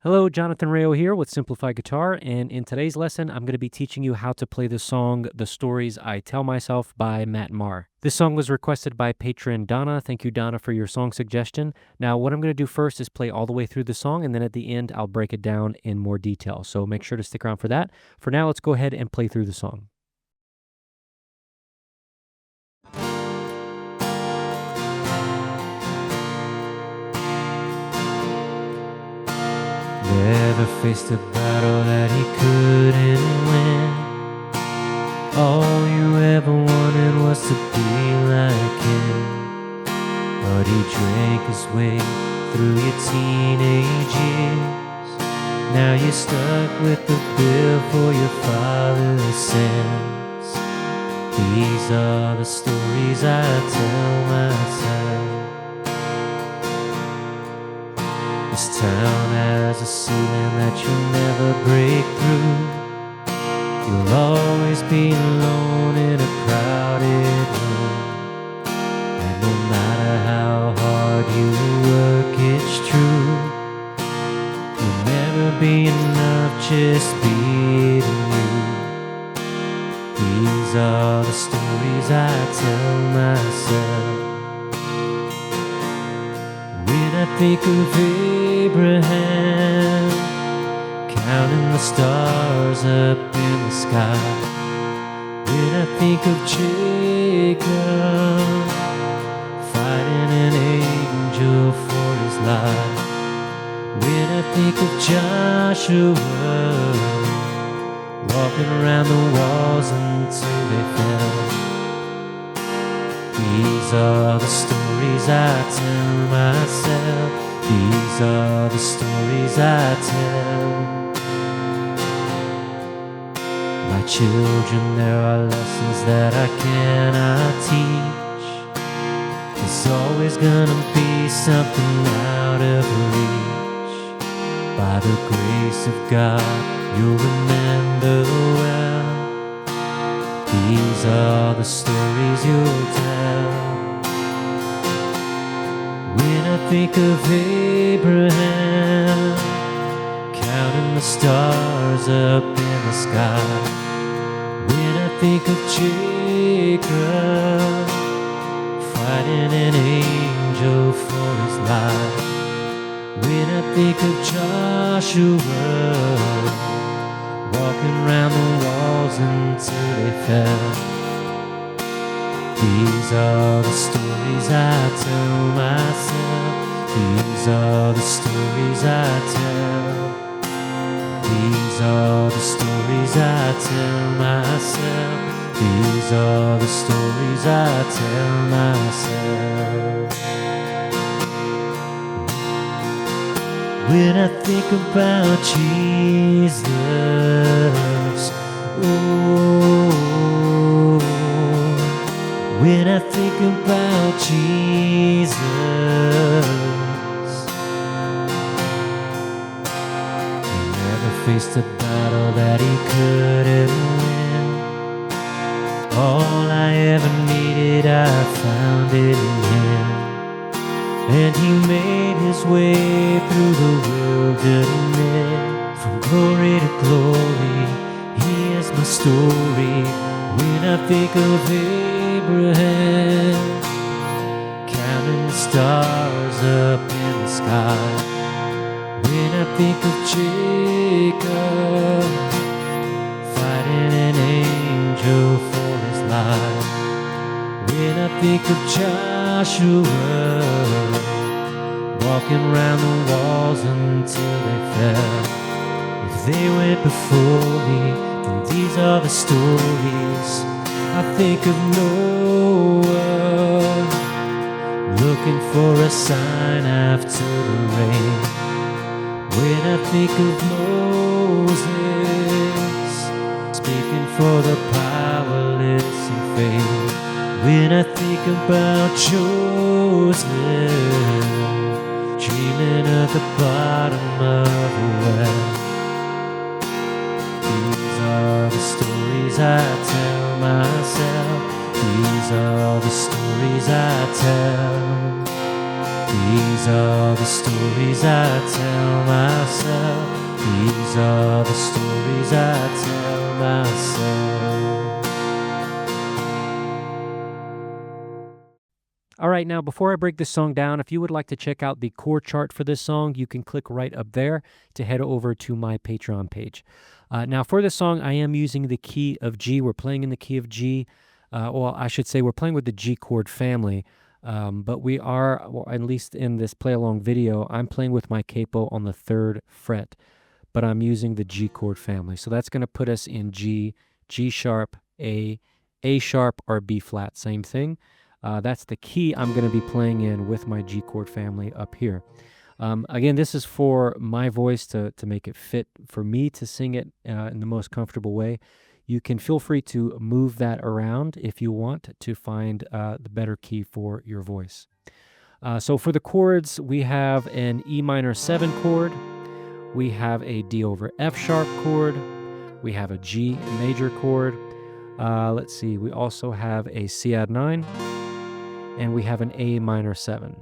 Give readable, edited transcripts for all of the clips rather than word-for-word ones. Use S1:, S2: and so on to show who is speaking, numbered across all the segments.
S1: Hello, Jonathan Rayo here with Simplified Guitar, and in today's lesson, I'm going to be teaching you how to play the song The Stories I Tell Myself by Matt Maher. This song was requested by Patron Donna. Thank you, Donna, for your song suggestion. Now, what I'm going to do first is play all the way through the song, and then at the end, I'll break it down in more detail. So make sure to stick around for that. For now, let's go ahead and play through the song. Never faced a battle that he couldn't win. All you ever wanted was to be like him. But he drank his way through your teenage years. Now you're stuck with the bill for your father's sins. These are the stories I tell myself. This town has a ceiling that you'll never break through. You'll always be alone in a crowded room. And no matter how hard you work, it's true. You'll never be enough just being you. These are the stories I tell myself. When I think of Abraham, counting the stars up in the sky. When I think of Jacob, fighting an angel for his life. When I think of Joshua, walking around the walls until they fell. These are the stories I tell myself. These are the stories I tell my children. There are lessons that I cannot teach. There's always gonna be something out of reach. By the grace of God, you'll remember well. These are the stories you'll tell. When I think of Abraham, counting the stars up in the sky. When I think of Jacob, fighting an angel for his life. When I think of Joshua, walking around the walls until they fell. These are the stories I tell myself. These are the stories I tell. These are the stories I tell myself. These are the stories I tell myself. When I think about Jesus, oh, when I think about Jesus, he never faced a battle that he couldn't win. All I ever needed, I found it in him. And he made his way through the wilderness. From glory to glory, he is my story. When I think of Abraham, counting the stars up in the sky. When I think of Jacob, fighting an angel for his life. When I think of Joshua, walking around the walls until they fell. If they went before me, then these are the stories. I think of Noah, looking for a sign after the rain. When I think of Moses, speaking for the powerless and faith. When I think about Joseph, dreaming at the bottom of a well. These are the stories I tell myself. These are the stories I tell. These are the stories I tell myself. These are the stories I tell myself. All right, now before I break this song down, if you would like to check out the chord chart for this song, you can click right up there to head over to my Patreon page. Now for this song, I am using the key of G. We're playing in the key of G. Well, I should say we're playing with the G chord family, but we are, well, at least in this play-along video, I'm playing with my capo on the 3rd fret, but I'm using the G chord family. So that's going to put us in G, G sharp, A sharp, or B flat, same thing. That's the key I'm going to be playing in with my G chord family up here. Again, this is for my voice to make it fit for me to sing it in the most comfortable way. You can feel free to move that around if you want to find the better key for your voice. So for the chords, we have an E minor 7 chord. We have a D over F sharp chord. We have a G major chord. Let's see, we also have a C add 9. And we have an A minor 7.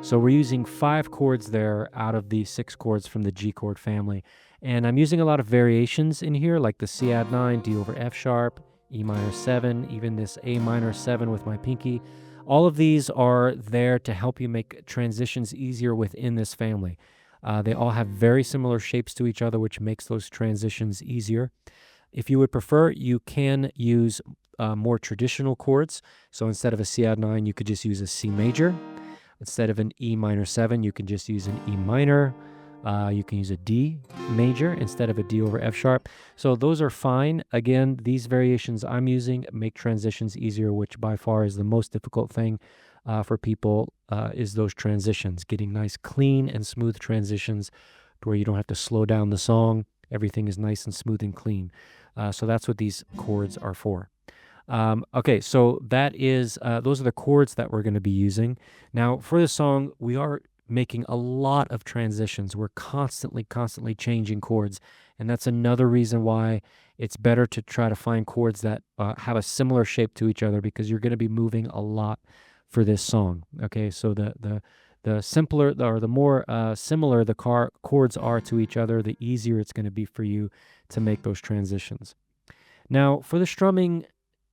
S1: So we're using 5 chords there out of the 6 chords from the G chord family. And I'm using a lot of variations in here, like the C add 9, D over F sharp, E minor 7, even this A minor 7 with my pinky. All of these are there to help you make transitions easier within this family. They all have very similar shapes to each other, which makes those transitions easier. If you would prefer, you can use more traditional chords. So instead of a C add 9, you could just use a C major. Instead of an E minor 7, you can just use an E minor. You can use a D major instead of a D over F sharp. So those are fine. Again, these variations I'm using make transitions easier, which by far is the most difficult thing for people is those transitions, getting nice, clean, and smooth transitions to where you don't have to slow down the song. Everything is nice and smooth and clean. So that's what these chords are for. Okay, so that is those are the chords that we're going to be using. Now, for this song, we are making a lot of transitions. We're constantly changing chords, and that's another reason why it's better to try to find chords that have a similar shape to each other, because you're going to be moving a lot for this song. Okay, so the simpler or the more similar the chords are to each other, the easier it's going to be for you to make those transitions. Now, for the strumming,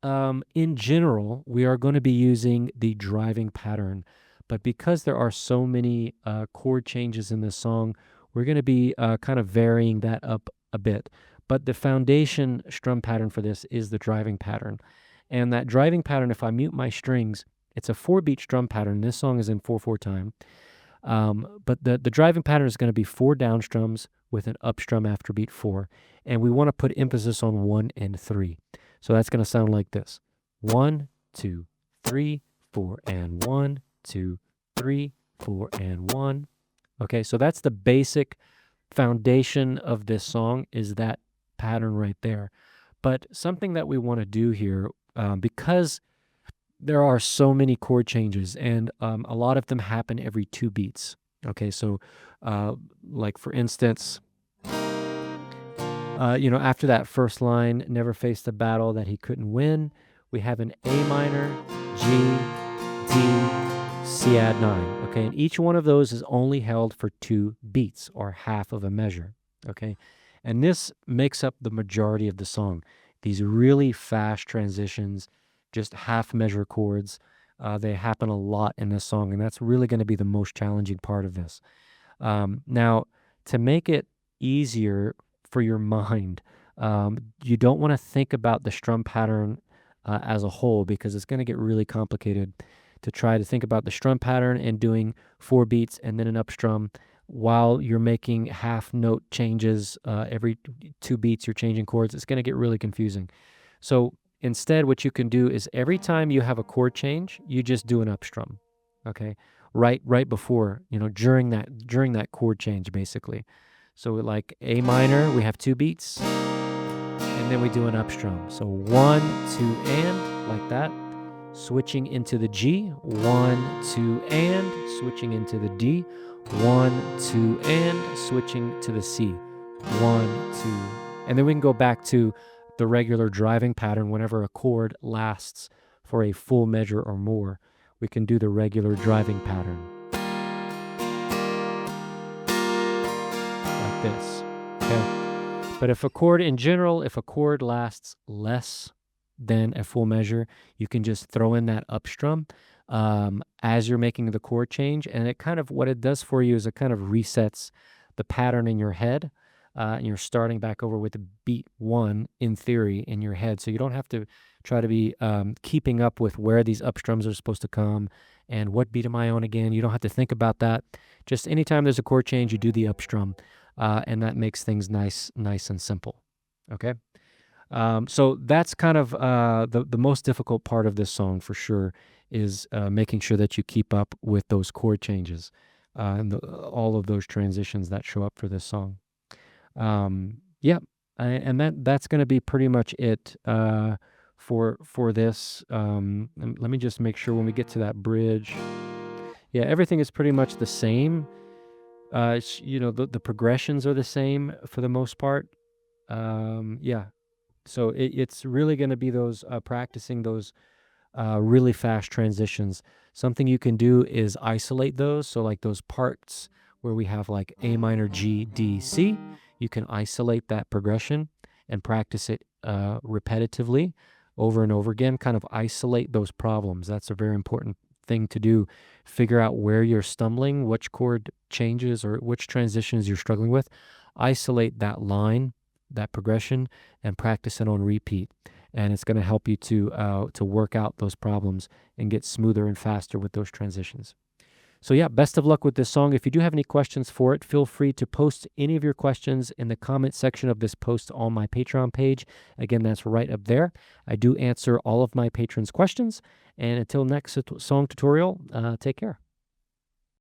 S1: in general, we are going to be using the driving pattern, but because there are so many chord changes in this song, we're going to be kind of varying that up a bit. But the foundation strum pattern for this is the driving pattern. And that driving pattern, if I mute my strings, it's a 4-beat strum pattern. This song is in 4/4 time. But the driving pattern is going to be 4 down strums with an up strum after beat 4. And we want to put emphasis on 1 and 3. So that's going to sound like this. 1, 2, 3, 4, and 1, 2, 3, 4, and 1. Okay, so that's the basic foundation of this song, is that pattern right there. But something that we want to do here, because there are so many chord changes, and a lot of them happen every 2 beats. Okay, so like for instance, after that first line, never faced a battle that he couldn't win, we have an A minor, G, D, C add 9. Okay, and each one of those is only held for 2 beats, or half of a measure. Okay, and this makes up the majority of the song. These really fast transitions, just half measure chords, they happen a lot in this song, and that's really going to be the most challenging part of this. Now, to make it easier for your mind, you don't want to think about the strum pattern as a whole, because it's going to get really complicated to try to think about the strum pattern and doing 4 beats and then an up strum while you're making half note changes. Every 2 beats you're changing chords. It's going to get really confusing. So instead, what you can do is every time you have a chord change, you just do an up strum. Okay, right before, during that chord change, basically. So like A minor, we have 2 beats, and then we do an up strum. So 1, 2, and, like that. Switching into the G, 1, 2, and, switching into the D, 1, 2, and, switching to the C, 1, 2. And then we can go back to the regular driving pattern whenever a chord lasts for a full measure or more. We can do the regular driving pattern. this, okay? But if a chord in general, if a chord lasts less than a full measure, you can just throw in that up strum as you're making the chord change. And it kind of, what it does for you is it kind of resets the pattern in your head. And you're starting back over with the beat 1 in theory in your head. So you don't have to try to be keeping up with where these up strums are supposed to come and what beat am I on again. You don't have to think about that. Just anytime there's a chord change, you do the up strum. And that makes things nice and simple. Okay? So that's kind of the most difficult part of this song for sure is making sure that you keep up with those chord changes and all of those transitions that show up for this song. Yeah, and that's going to be pretty much it for this. And let me just make sure when we get to that bridge. Yeah, everything is pretty much the same. The progressions are the same for the most part. Yeah. So it's really going to be those practicing those really fast transitions. Something you can do is isolate those. So like those parts where we have like A minor, G, D, C, you can isolate that progression and practice it repetitively over and over again, kind of isolate those problems. That's a very important thing to do. Figure out where you're stumbling, which chord changes or which transitions you're struggling with. Isolate that line, that progression, and practice it on repeat. And it's going to help you to work out those problems and get smoother and faster with those transitions. So yeah, best of luck with this song. If you do have any questions for it, feel free to post any of your questions in the comment section of this post on my Patreon page. Again, that's right up there. I do answer all of my patrons' questions. And until next song tutorial, take care.